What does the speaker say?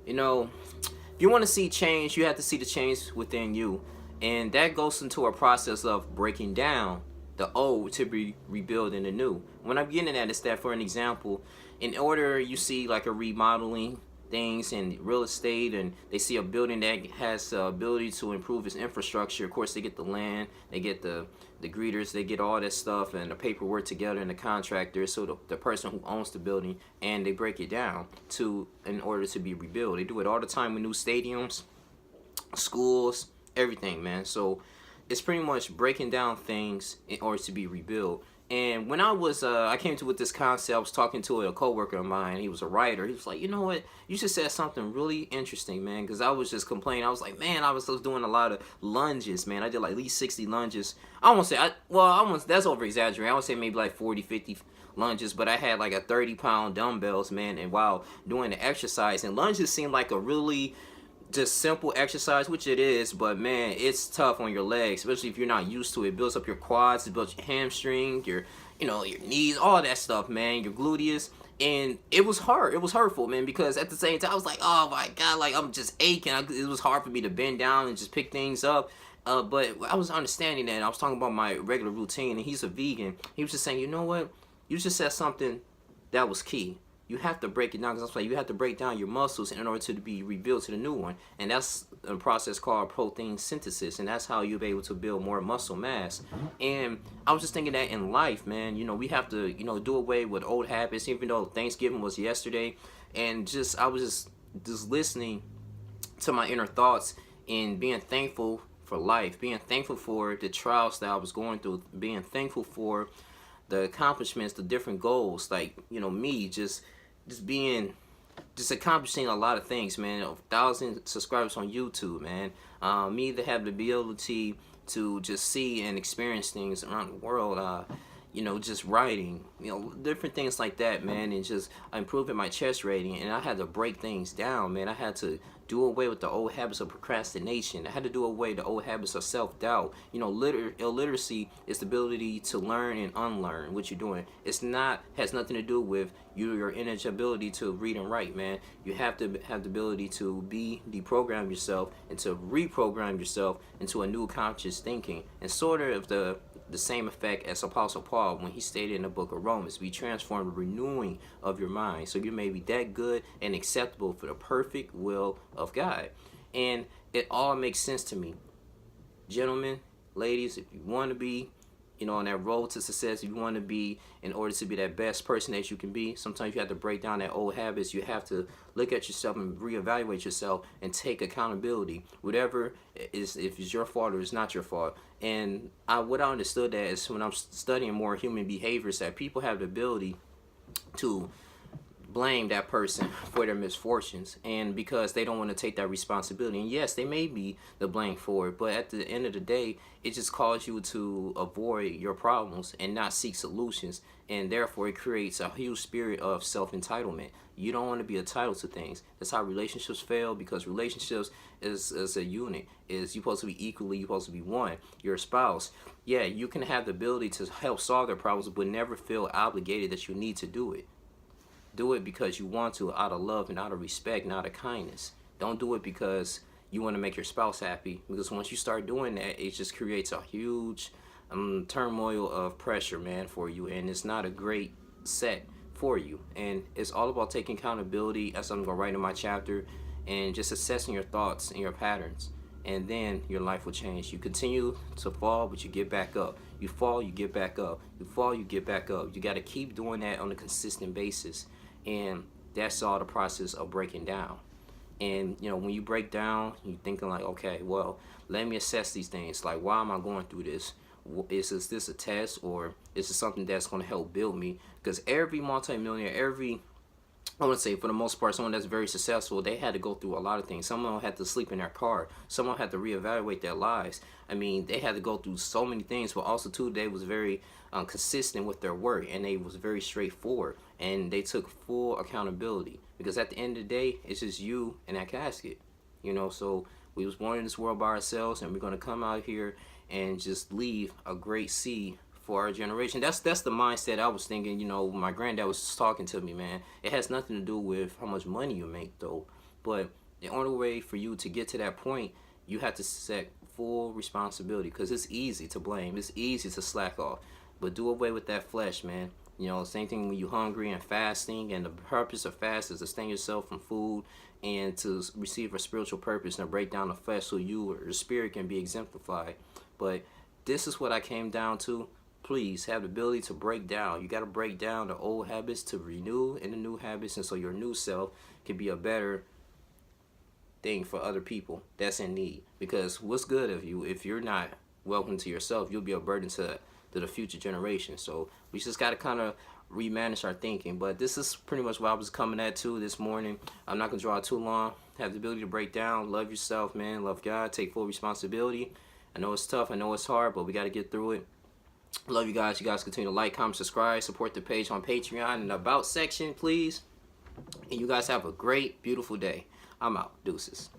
You know, if you want to see change, you have to see the change within you. And that goes into a process of breaking down the old to be rebuilding the new. When I'm getting at is that, for an example, in order you see like a remodeling things in real estate, and they see a building that has the ability to improve its infrastructure. Of course, they get the land, they get the greeters, they get all that stuff and the paperwork together, and the contractor, so the person who owns the building, and they break it down to in order to be rebuilt. They do it all the time with new stadiums, schools, everything, man. So it's pretty much breaking down things in order to be rebuilt. And when I came to with this concept, I was talking to a coworker of mine. He was a writer. He was like, you know what? You just said something really interesting, man. Because I was just complaining. I was like, man, I was doing a lot of lunges, man. I did like at least 60 lunges. I won't say, that's over exaggerating. I would say maybe like 40, 50 lunges, but I had like a 30-pound dumbbells, man. And while doing the exercise, and lunges seemed like a really just simple exercise, which it is, but man, it's tough on your legs, especially if you're not used to it. It builds up your quads, it builds your hamstring, your knees, all that stuff, man, your gluteus. And it was hard. It was hurtful, man, because at the same time, I was like, oh my God, like I'm just aching. It was hard for me to bend down and just pick things up. But I was understanding that, and I was talking about my regular routine, and he's a vegan. He was just saying, you know what? You just said something that was key. You have to break it down, because I'm saying you have to break down your muscles in order to be rebuilt to the new one, and that's a process called protein synthesis, and that's how you'll be able to build more muscle mass. And I was just thinking that in life, man, we have to do away with old habits, even though Thanksgiving was yesterday. And just I was just listening to my inner thoughts and being thankful for life, being thankful for the trials that I was going through, being thankful for the accomplishments, the different goals, like me just being just accomplishing a lot of things, man. 1,000 subscribers on YouTube, man. Me to have the ability to just see and experience things around the world. Just writing, different things like that, man, and just improving my chest rating. And I had to break things down, man. I had to do away with the old habits of procrastination. I had to do away with the old habits of self-doubt. Illiteracy is the ability to learn and unlearn what you're doing. Has nothing to do with your inability to read and write, man. You have to have the ability to deprogram yourself and to reprogram yourself into a new conscious thinking, and sort of the same effect as Apostle Paul when he stated in the book of Romans, be transformed, renewing of your mind, so you may be that good and acceptable for the perfect will of God. And it all makes sense to me. Gentlemen, ladies, if you want to be on that road to success, if you want to be, in order to be that best person that you can be, sometimes you have to break down that old habits. You have to look at yourself and reevaluate yourself and take accountability. Whatever is, if it's your fault or it's not your fault. And what I understood that is when I'm studying more human behaviors, that people have the ability to blame that person for their misfortunes, and because they don't want to take that responsibility. And yes, they may be the blame for it, but at the end of the day, it just calls you to avoid your problems and not seek solutions, and therefore it creates a huge spirit of self-entitlement. You don't want to be entitled to things. That's how relationships fail, because relationships is a unit. You're supposed to be equally, you're supposed to be one. Your spouse, yeah, you can have the ability to help solve their problems, but never feel obligated that you need to do it. Do it because you want to, out of love and out of respect and out of kindness. Don't do it because you want to make your spouse happy, because once you start doing that, it just creates a huge turmoil of pressure, man, for you, and it's not a great set for you. And it's all about taking accountability, as I'm going to write in my chapter, and just assessing your thoughts and your patterns. And then your life will change. You continue to fall, but you get back up. You fall, you get back up. You fall, you get back up. You got to keep doing that on a consistent basis. And that's all the process of breaking down. And when you break down, you're thinking like, okay, well, let me assess these things. Like, why am I going through this? Is this a test, or is it something that's going to help build me? Because every multimillionaire, I want to say, for the most part, someone that's very successful, they had to go through a lot of things. Someone had to sleep in their car. Someone had to reevaluate their lives. I mean, they had to go through so many things, but also, too, they was very consistent with their work, and they was very straightforward, and they took full accountability, because at the end of the day, it's just you and that casket. So we was born in this world by ourselves, and we're going to come out here and just leave a great seed for our generation. That's the mindset I was thinking. My granddad was talking to me, man. It has nothing to do with how much money you make, though. But the only way for you to get to that point, you have to set full responsibility, because it's easy to blame, it's easy to slack off, but do away with that flesh, man. You know, same thing when you're hungry and fasting, and the purpose of fast is to sustain yourself from food and to receive a spiritual purpose and to break down the flesh so you or your spirit can be exemplified. But this is what I came down to. Please have the ability to break down. You got to break down the old habits to renew in the new habits, and so your new self can be a better thing for other people that's in need. Because what's good of you if you're not welcome to yourself? You'll be a burden to the future generation. So we just got to kind of remanage our thinking. But this is pretty much what I was coming at too this morning. I'm not gonna draw it too long. Have the ability to break down. Love yourself, man. Love God. Take full responsibility. I know it's tough. I know it's hard, but we got to get through it. Love you guys. You guys continue to like, comment, subscribe, support the page on Patreon in the About section, please. And you guys have a great, beautiful day. I'm out. Deuces.